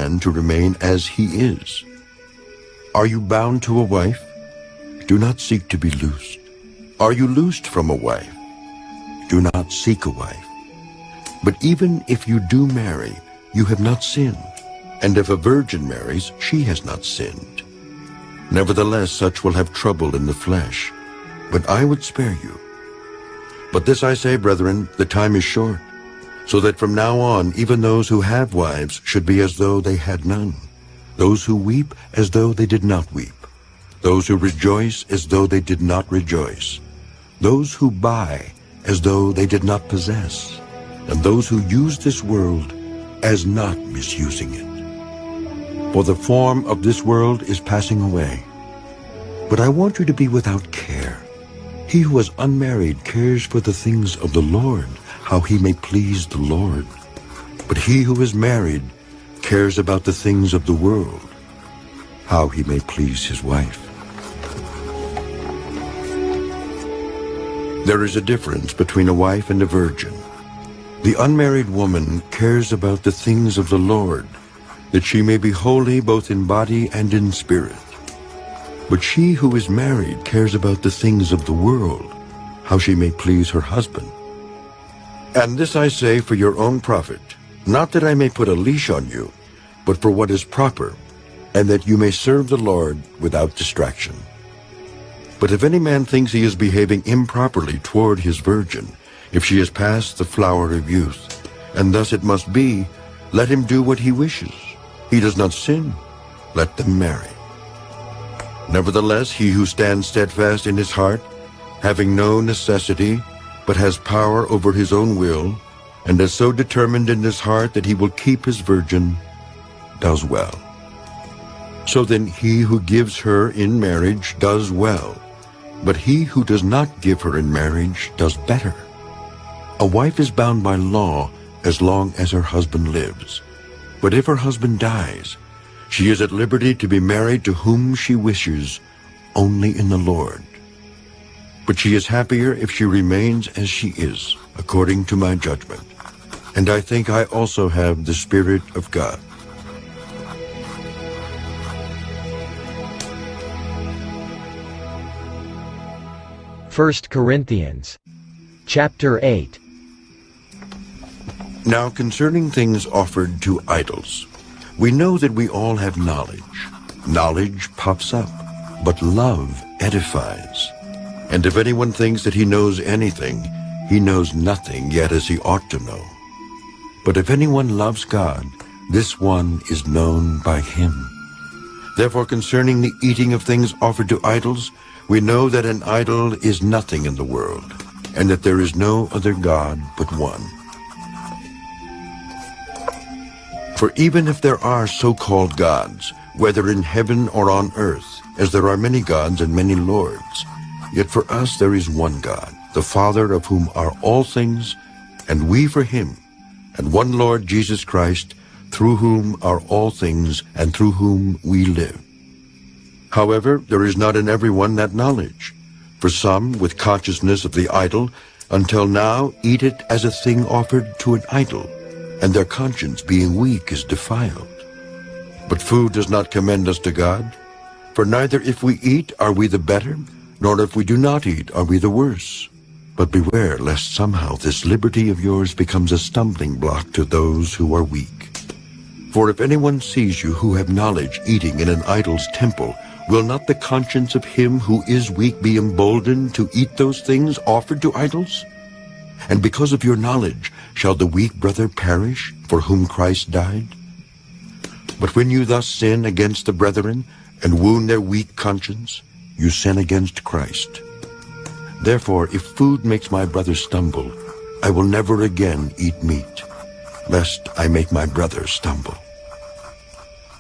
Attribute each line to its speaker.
Speaker 1: man to remain as he is. Are you bound to a wife? Do not seek to be loosed. Are you loosed from a wife? Do not seek a wife. But even if you do marry, you have not sinned. And if a virgin marries, she has not sinned. Nevertheless, such will have trouble in the flesh, but I would spare you. But this I say, brethren, the time is short, so that from now on even those who have wives should be as though they had none, those who weep as though they did not weep, those who rejoice as though they did not rejoice, those who buy as though they did not possess, and those who use this world as not misusing it. For the form of this world is passing away. But I want you to be without care. He who is unmarried cares for the things of the Lord, how he may please the Lord. But he who is married cares about the things of the world, how he may please his wife. There is a difference between a wife and a virgin. The unmarried woman cares about the things of the Lord, that she may be holy both in body and in spirit. But she who is married cares about the things of the world, how she may please her husband. And this I say for your own profit, not that I may put a leash on you, but for what is proper, and that you may serve the Lord without distraction. But if any man thinks he is behaving improperly toward his virgin, if she is past the flower of youth, and thus it must be, let him do what he wishes. He does not sin, let them marry. Nevertheless, he who stands steadfast in his heart, having no necessity, but has power over his own will, and is so determined in his heart that he will keep his virgin, does well. So then he who gives her in marriage does well, but he who does not give her in marriage does better. A wife is bound by law as long as her husband lives. But if her husband dies, she is at liberty to be married to whom she wishes, only in the Lord. But she is happier if she remains as she is, according to my judgment. And I think I also have the Spirit of God.
Speaker 2: First Corinthians, chapter 8.
Speaker 1: Now concerning things offered to idols, we know that we all have knowledge. Knowledge puffs up, but love edifies. And if anyone thinks that he knows anything, he knows nothing yet as he ought to know. But if anyone loves God, this one is known by him. Therefore concerning the eating of things offered to idols, we know that an idol is nothing in the world, and that there is no other God but one. For even if there are so-called gods, whether in heaven or on earth, as there are many gods and many lords, yet for us there is one God, the Father of whom are all things, and we for him, and one Lord Jesus Christ, through whom are all things, and through whom we live. However, there is not in everyone that knowledge. For some, with consciousness of the idol, until now eat it as a thing offered to an idol, and their conscience being weak is defiled. But food does not commend us to God, for neither if we eat are we the better, nor if we do not eat are we the worse. But beware lest somehow this liberty of yours becomes a stumbling block to those who are weak. For if anyone sees you who have knowledge eating in an idol's temple, will not the conscience of him who is weak be emboldened to eat those things offered to idols? And because of your knowledge, shall the weak brother perish, for whom Christ died? But when you thus sin against the brethren, and wound their weak conscience, you sin against Christ. Therefore, if food makes my brother stumble, I will never again eat meat, lest I make my brother stumble.